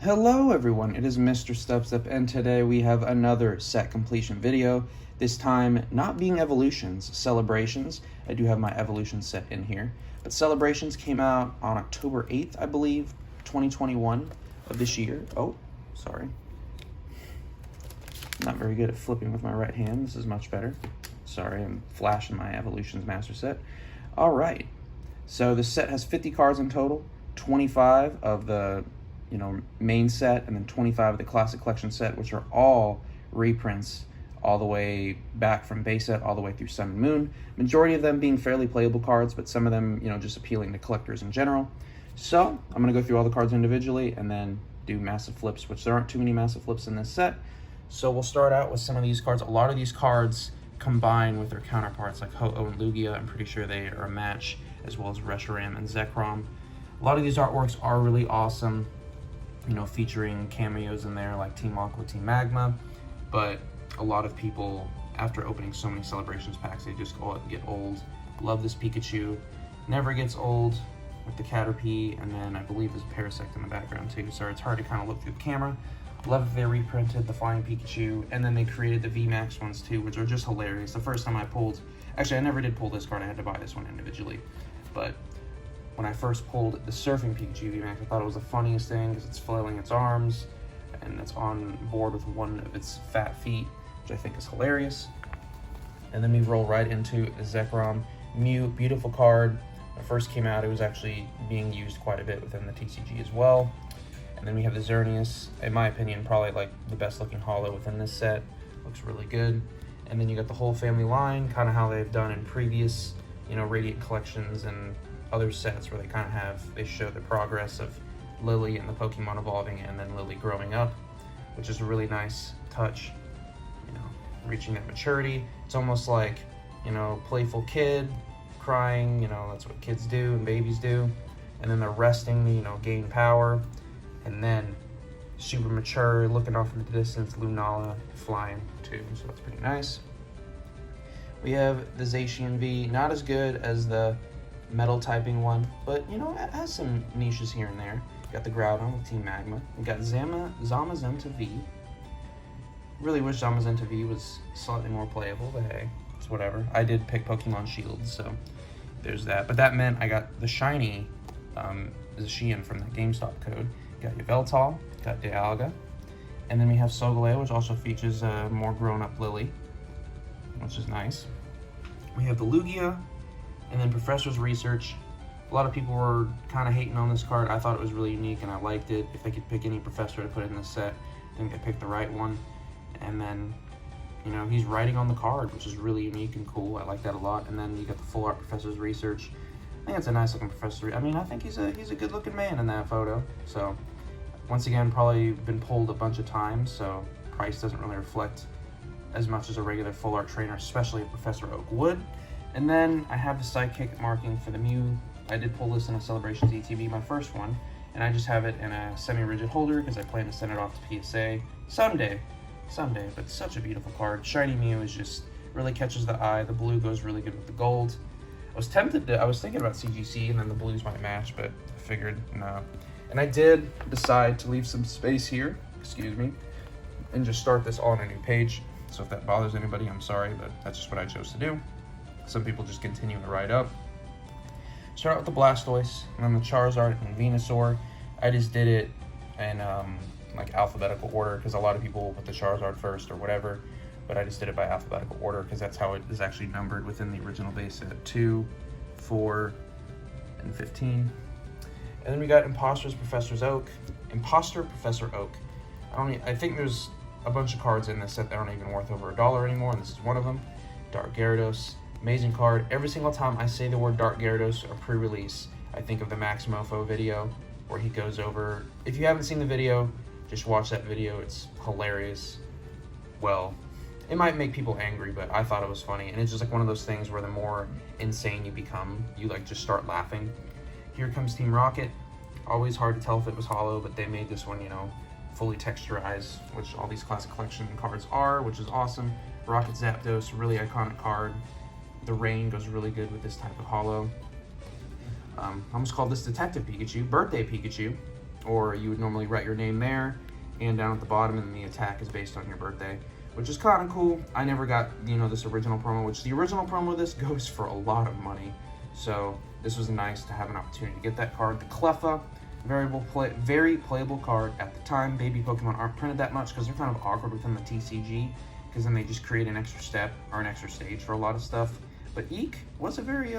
Hello everyone, it is Misterstubstep, and today we have another set completion video. This time not being evolutions, celebrations. I do have my evolution set in here, but celebrations came out on October 8th, I believe, 2021 of this year. Oh, sorry. Not very good at flipping with my right hand. This is much better. Sorry, I'm flashing my evolutions master set. All right, so the set has 50 cards in total, 25 of the main set, and then 25 of the classic collection set, which are all reprints all the way back from base set all the way through Sun and Moon. Majority of them being fairly playable cards, but some of them, just appealing to collectors in general. So I'm gonna go through all the cards individually and then do massive flips, which there aren't too many massive flips in this set. So we'll start out with some of these cards. A lot of these cards combine with their counterparts like Ho-Oh and Lugia. I'm pretty sure they are a match, as well as Reshiram and Zekrom. A lot of these artworks are really awesome, featuring cameos in there like Team Aqua, Team Magma, but a lot of people, after opening so many celebrations packs, they just get old. Love this Pikachu. Never gets old with the Caterpie, and then I believe there's a Parasect in the background too, so it's hard to kind of look through the camera. Love that they reprinted the Flying Pikachu, and then they created the VMAX ones too, which are just hilarious. The first time I pulled, actually I never did pull this card, I had to buy this one individually, but when I first pulled the Surfing Pikachu VMAX, I thought it was the funniest thing because it's flailing its arms and it's on board with one of its fat feet, which I think is hilarious. And then we roll right into the Zekrom Mew. Beautiful card. When it first came out, it was actually being used quite a bit within the TCG as well. And then we have the Xerneas, in my opinion, probably like the best looking holo within this set. Looks really good. And then you got the whole family line, kind of how they've done in previous, Radiant collections and other sets where they show the progress of Lily and the Pokemon evolving and then Lily growing up, which is a really nice touch, reaching that maturity. It's almost like, playful kid crying, that's what kids do and babies do. And then they're resting, gain power. And then super mature, looking off in the distance, Lunala flying too, so that's pretty nice. We have the Zacian V, not as good as the metal typing one, but it has some niches here and there. Got the Groudon with Team Magma. We got Zamazenta V. Really wish Zamazenta V was slightly more playable, but hey, it's whatever. I did pick Pokemon Shield, so there's that. But that meant I got the shiny Zacian from that GameStop code. Got Yveltal, got Dialga, and then we have Solgaleo, which also features a more grown-up Lily, which is nice. We have the Lugia, and then Professor's Research. A lot of people were kind of hating on this card. I thought it was really unique and I liked it. If they could pick any professor to put in this set, I think they picked the right one. And then, he's writing on the card, which is really unique and cool. I like that a lot. And then you got the full art Professor's Research. I think it's a nice looking professor. I mean, I think he's a good looking man in that photo. So once again, probably been pulled a bunch of times, so price doesn't really reflect as much as a regular full art trainer, especially Professor Oak would. And then I have the Sidekick marking for the Mew. I did pull this in a Celebrations ETB, my first one, and I just have it in a semi-rigid holder because I plan to send it off to PSA someday, but such a beautiful card. Shiny Mew is just really catches the eye. The blue goes really good with the gold. I was thinking about CGC and then the blues might match, but I figured no. And I did decide to leave some space here, and just start this all on a new page. So if that bothers anybody, I'm sorry, but that's just what I chose to do. Some people just continue to write up. Start out with the Blastoise, and then the Charizard and Venusaur. I just did it in like alphabetical order because a lot of people will put the Charizard first or whatever, but I just did it by alphabetical order because that's how it is actually numbered within the original base set: 2, 4, and 15. And then we got Imposter Professor Oak. I think there's a bunch of cards in this set that aren't even worth over $1 anymore, and this is one of them. Dark Gyarados. Amazing card. Every single time I say the word Dark Gyarados or pre-release, I think of the Maximofo video where he goes over. If you haven't seen the video, just watch that video. It's hilarious. Well, it might make people angry, but I thought it was funny. And it's just like one of those things where the more insane you become, you just start laughing. Here comes Team Rocket. Always hard to tell if it was hollow, but they made this one, fully texturized, which all these classic collection cards are, which is awesome. Rocket Zapdos, really iconic card. The rain goes really good with this type of holo. I almost called this Detective Pikachu, Birthday Pikachu. or you would normally write your name there and down at the bottom, and the attack is based on your birthday, which is kind of cool. I never got, you know, this original promo, which the original promo of this goes for a lot of money. So this was nice to have an opportunity to get that card. The Cleffa, very playable card at the time. Baby Pokemon aren't printed that much because they're kind of awkward within the TCG, because then they just create an extra step or an extra stage for a lot of stuff. But Eek was a very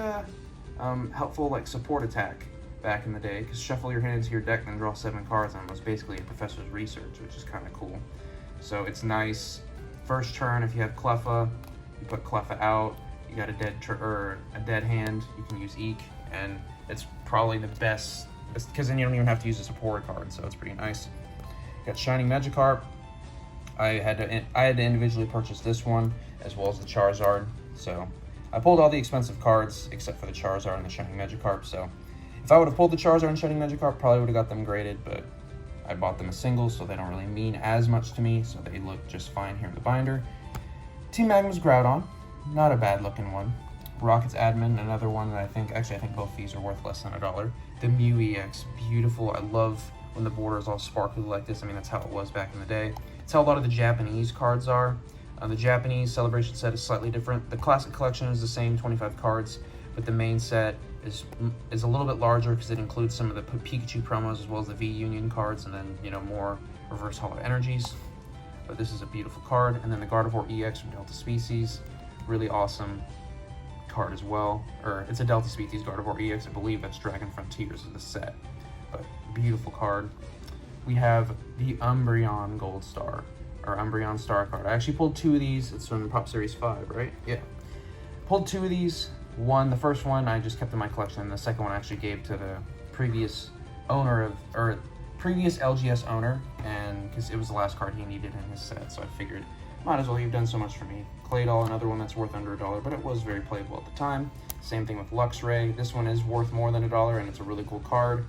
helpful like support attack back in the day, because shuffle your hand into your deck and draw 7 cards, and it was basically a professor's research, which is kind of cool. So it's nice. First turn, if you have Cleffa, you put Cleffa out. You got a dead hand, you can use Eek, and it's probably the best, because then you don't even have to use a support card, so it's pretty nice. Got Shining Magikarp. I had to individually purchase this one as well as the Charizard. So I pulled all the expensive cards except for the Charizard and the Shining Magikarp. So if I would have pulled the Charizard and Shining Magikarp, probably would have got them graded, but I bought them as singles, so they don't really mean as much to me, so they look just fine here in the binder. Team Magma's Groudon, not a bad looking one. Rocket's Admin, another one that I think both these are worth less than $1. The Mew EX, beautiful. I love when the border is all sparkly like this. I mean, that's how it was back in the day. It's how a lot of the Japanese cards are. The Japanese Celebration set is slightly different. The Classic Collection is the same, 25 cards, but the main set is a little bit larger because it includes some of the Pikachu promos as well as the V-Union cards, and then, you know, more Reverse Holo Energies. But this is a beautiful card. And then the Gardevoir EX from Delta Species, really awesome card as well. Or it's a Delta Species Gardevoir EX, I believe that's Dragon Frontiers of the set. But beautiful card. We have the Umbreon Gold Star, or Umbreon Star card. I actually pulled 2 of these. It's from Pop Series 5, right? Yeah. Pulled 2 of these. The first one I just kept in my collection, and the second one I actually gave to the previous owner previous LGS owner, and because it was the last card he needed in his set, so I figured might as well, you've done so much for me. Claydol, another one that's worth under $1, but it was very playable at the time. Same thing with Luxray. This one is worth more than $1, and it's a really cool card.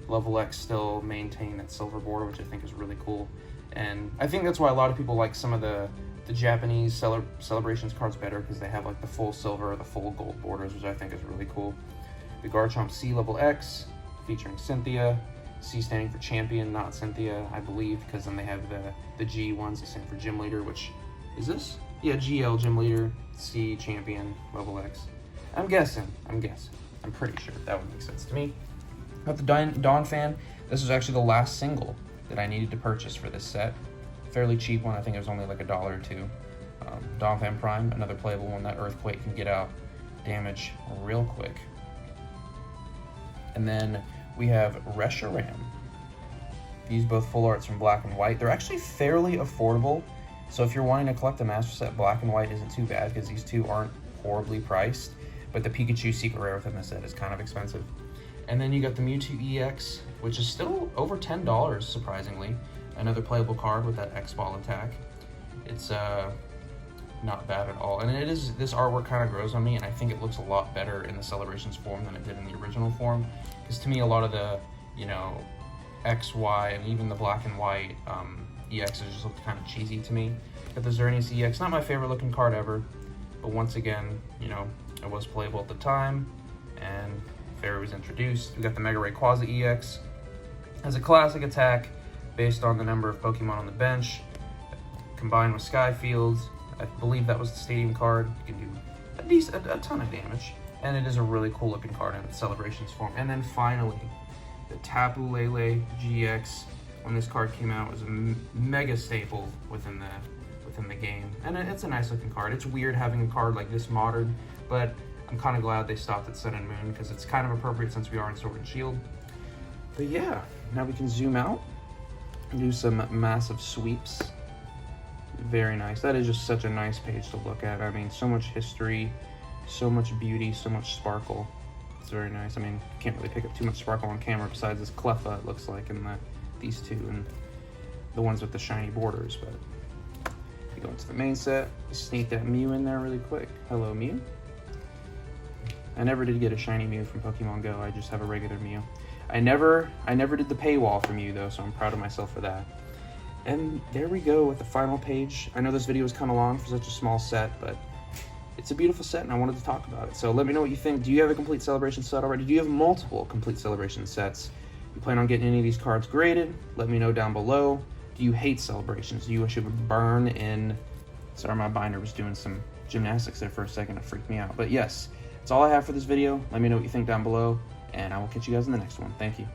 Level X still maintain that silver border, which I think is really cool. And I think that's why a lot of people like some of the Japanese Celebrations cards better, because they have like the full silver or the full gold borders, which I think is really cool. The Garchomp C Level X, featuring Cynthia. C standing for Champion, not Cynthia, I believe, because then they have the G ones that stand for Gym Leader, which is this? Yeah, GL Gym Leader, C Champion, Level X. I'm guessing. I'm pretty sure that would make sense to me. Got the Dawn Fan. This was actually the last single that I needed to purchase for this set. Fairly cheap one. I think it was only like $1 or $2. Dawn Fan Prime, another playable one. That Earthquake can get out damage real quick. And then we have Reshiram. These both full arts from Black and White. They're actually fairly affordable. So if you're wanting to collect a Master Set, Black and White isn't too bad, because these two aren't horribly priced. But the Pikachu Secret Rare within the set is kind of expensive. And then you got the Mewtwo EX, which is still over $10, surprisingly. Another playable card with that X-Ball attack. It's not bad at all. And this artwork kind of grows on me, and I think it looks a lot better in the Celebrations form than it did in the original form. Because to me, a lot of the, you know, X, Y, and even the Black and White EXs just looked kind of cheesy to me. Got the Xerneas EX, not my favorite looking card ever, but once again, you know, it was playable at the time, and Fairy was introduced. We got the Mega Rayquaza EX as a classic attack based on the number of Pokemon on the bench, combined with Skyfields. I believe that was the Stadium card. You can do a ton of damage, and it is a really cool looking card in its Celebrations form. And then finally, the Tapu Lele GX. When this card came out, it was a mega staple within the game, and it's a nice looking card. It's weird having a card like this modern, but I'm kind of glad they stopped at Sun and Moon, because it's kind of appropriate since we are in Sword and Shield. But yeah, now we can zoom out and do some massive sweeps. Very nice. That is just such a nice page to look at. I mean, so much history, so much beauty, so much sparkle. It's very nice. I mean, you can't really pick up too much sparkle on camera besides this Cleffa, it looks like, in these two, and the ones with the shiny borders. But if you go into the main set, sneak that Mew in there really quick. Hello, Mew. I never did get a shiny Mew from Pokemon Go. I just have a regular Mew. I never did the paywall for Mew though, so I'm proud of myself for that. And there we go with the final page. I know this video is kind of long for such a small set, but it's a beautiful set, and I wanted to talk about it. So let me know what you think. Do you have a complete Celebration set already? Do you have multiple complete Celebration sets? You plan on getting any of these cards graded? Let me know down below. Do you hate celebrations? Do you wish it would burn in... Sorry, my binder was doing some gymnastics there for a second. It freaked me out. But yes, that's all I have for this video. Let me know what you think down below, and I will catch you guys in the next one. Thank you.